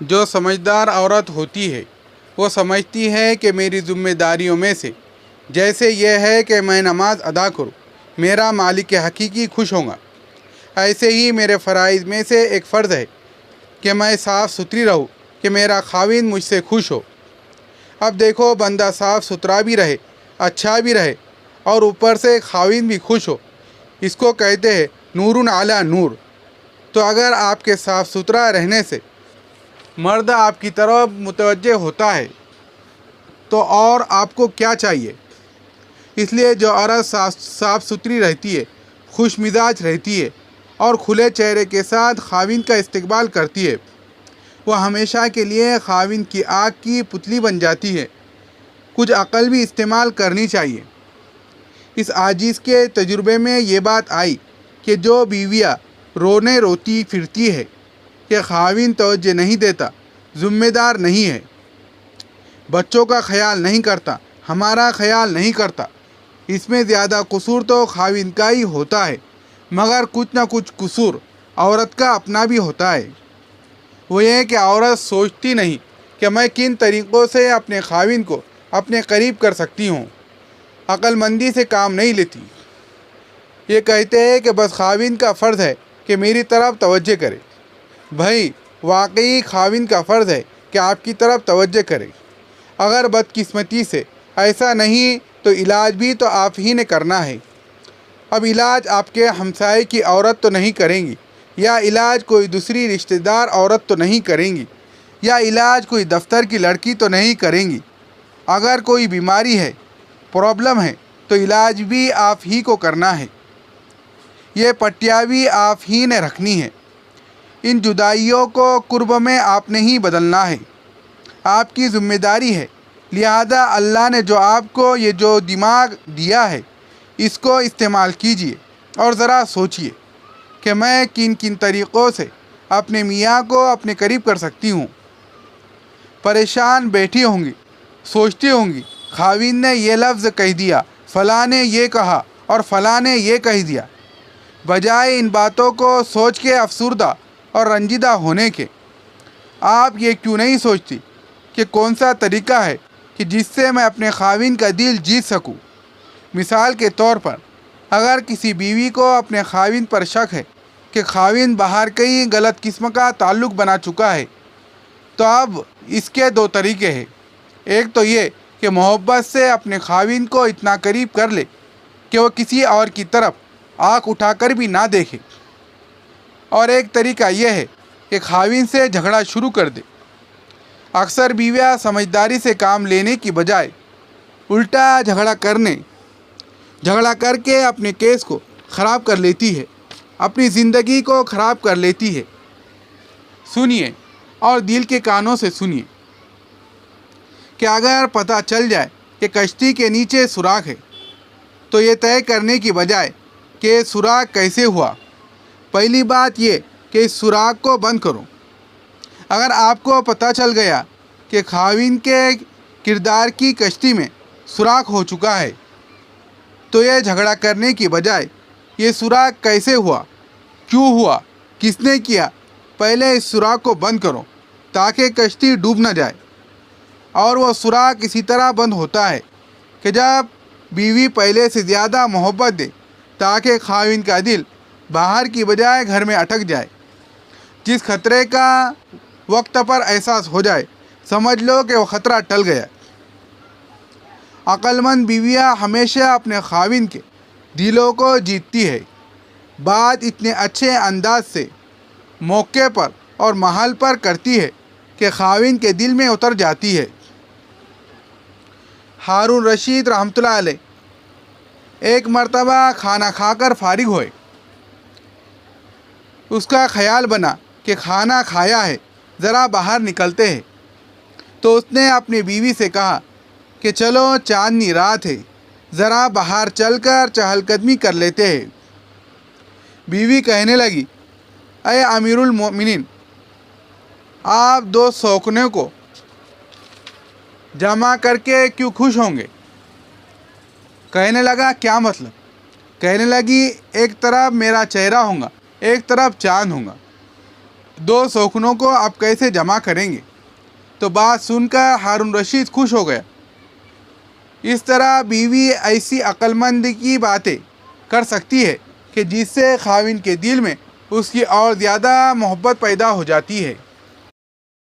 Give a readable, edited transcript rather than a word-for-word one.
جو سمجھدار عورت ہوتی ہے وہ سمجھتی ہے کہ میری ذمہ داریوں میں سے جیسے یہ ہے کہ میں نماز ادا کروں میرا مالک حقیقی خوش ہوگا، ایسے ہی میرے فرائض میں سے ایک فرض ہے کہ میں صاف ستھری رہوں کہ میرا خاوند مجھ سے خوش ہو۔ اب دیکھو بندہ صاف ستھرا بھی رہے، اچھا بھی رہے اور اوپر سے خاوند بھی خوش ہو، اس کو کہتے ہیں نور علی نور۔ تو اگر آپ کے صاف ستھرا رہنے سے مرد آپ کی طرف متوجہ ہوتا ہے تو اور آپ کو کیا چاہیے؟ اس لیے جو عورت صاف ستھری رہتی ہے، خوش مزاج رہتی ہے اور کھلے چہرے کے ساتھ خاوند کا استقبال کرتی ہے، وہ ہمیشہ کے لیے خاوند کی آنکھ کی پتلی بن جاتی ہے۔ کچھ عقل بھی استعمال کرنی چاہیے۔ اس عاجز کے تجربے میں یہ بات آئی کہ جو بیویاں روتی پھرتی ہے کہ خاوند توجہ نہیں دیتا، ذمہ دار نہیں ہے، بچوں کا خیال نہیں کرتا، ہمارا خیال نہیں کرتا، اس میں زیادہ قصور تو خاوند کا ہی ہوتا ہے، مگر کچھ نہ کچھ قصور عورت کا اپنا بھی ہوتا ہے۔ وہ یہ کہ عورت سوچتی نہیں کہ میں کن طریقوں سے اپنے خاوند کو اپنے قریب کر سکتی ہوں، عقل مندی سے کام نہیں لیتی۔ یہ کہتے ہیں کہ بس خاوند کا فرض ہے کہ میری طرف توجہ کرے۔ بھائی واقعی خاوند کا فرض ہے کہ آپ کی طرف توجہ کرے۔ اگر بدقسمتی سے ایسا نہیں تو علاج بھی تو آپ ہی نے کرنا ہے۔ اب علاج آپ کے ہمسائے کی عورت تو نہیں کریں گی، یا علاج کوئی دوسری رشتہ دار عورت تو نہیں کریں گی، یا علاج کوئی دفتر کی لڑکی تو نہیں کریں گی۔ اگر کوئی بیماری ہے، پرابلم ہے، تو علاج بھی آپ ہی کو کرنا ہے، یہ پٹیاں بھی آپ ہی نے رکھنی ہے۔ ان جدائیوں کو قرب میں آپ نے ہی بدلنا ہے، آپ کی ذمہ داری ہے۔ لہذا اللہ نے جو آپ کو یہ جو دماغ دیا ہے اس کو استعمال کیجئے اور ذرا سوچئے کہ میں کن کن طریقوں سے اپنے میاں کو اپنے قریب کر سکتی ہوں۔ پریشان بیٹھی ہوں گی، سوچتی ہوں گی خاوند نے یہ لفظ کہہ دیا، فلاں نے یہ کہا اور فلاں نے یہ کہہ دیا۔ بجائے ان باتوں کو سوچ کے افسردہ اور رنجیدہ ہونے کے، آپ یہ کیوں نہیں سوچتی کہ کون سا طریقہ ہے کہ جس سے میں اپنے خاوند کا دل جیت سکوں؟ مثال کے طور پر اگر کسی بیوی کو اپنے خاوند پر شک ہے کہ خاوند باہر کئی غلط قسم کا تعلق بنا چکا ہے، تو اب اس کے دو طریقے ہیں۔ ایک تو یہ کہ محبت سے اپنے خاوند کو اتنا قریب کر لے کہ وہ کسی اور کی طرف آنکھ اٹھا کر بھی نہ دیکھے، اور ایک طریقہ یہ ہے کہ خاوند سے جھگڑا شروع کر دے۔ اکثر بیویاں سمجھداری سے کام لینے کی بجائے الٹا جھگڑا کر کے اپنے کیس کو خراب کر لیتی ہے، اپنی زندگی کو خراب کر لیتی ہے۔ سنیے اور دل کے کانوں سے سنیے کہ اگر پتہ چل جائے کہ کشتی کے نیچے سوراخ ہے تو یہ طے کرنے کی بجائے کہ سوراخ کیسے ہوا، پہلی بات یہ کہ اس سوراخ کو بند کرو۔ اگر آپ کو پتہ چل گیا کہ خاوند کے کردار کی کشتی میں سوراخ ہو چکا ہے تو یہ جھگڑا کرنے کی بجائے یہ سوراخ کیسے ہوا، کیوں ہوا، کس نے کیا، پہلے اس سوراخ کو بند کرو تاکہ کشتی ڈوب نہ جائے۔ اور وہ سوراخ اسی طرح بند ہوتا ہے کہ جب بیوی پہلے سے زیادہ محبت دے تاکہ خاوند کا دل باہر کی بجائے گھر میں اٹک جائے۔ جس خطرے کا وقت پر احساس ہو جائے سمجھ لو کہ وہ خطرہ ٹل گیا۔ عقل مند بیویاں ہمیشہ اپنے خاوند کے دلوں کو جیتتی ہے، بات اتنے اچھے انداز سے موقع پر اور محل پر کرتی ہے کہ خاوند کے دل میں اتر جاتی ہے۔ ہارون رشید رحمۃ اللہ علیہ ایک مرتبہ کھانا کھا کر فارغ ہوئے۔ اس کا خیال بنا کہ کھانا کھایا ہے، ذرا باہر نکلتے ہیں۔ تو اس نے اپنی بیوی سے کہا کہ چلو چاندنی رات ہے، ذرا باہر چل کر چہل قدمی کر لیتے ہیں۔ بیوی کہنے لگی، اے امیر المومنین، آپ دو سوکنے کو جمع کر کے کیوں خوش ہوں گے؟ کہنے لگا کیا مطلب؟ کہنے لگی ایک طرف میرا چہرہ ہوگا، ایک طرف چاند ہوگا۔ دو سوکنوں کو آپ کیسے جمع کریں گے؟ تو بات سن کر ہارون رشید خوش ہو گیا۔ اس طرح بیوی ایسی عقل مند کی باتیں کر سکتی ہے کہ جس سے خاوند کے دل میں اس کی اور زیادہ محبت پیدا ہو جاتی ہے۔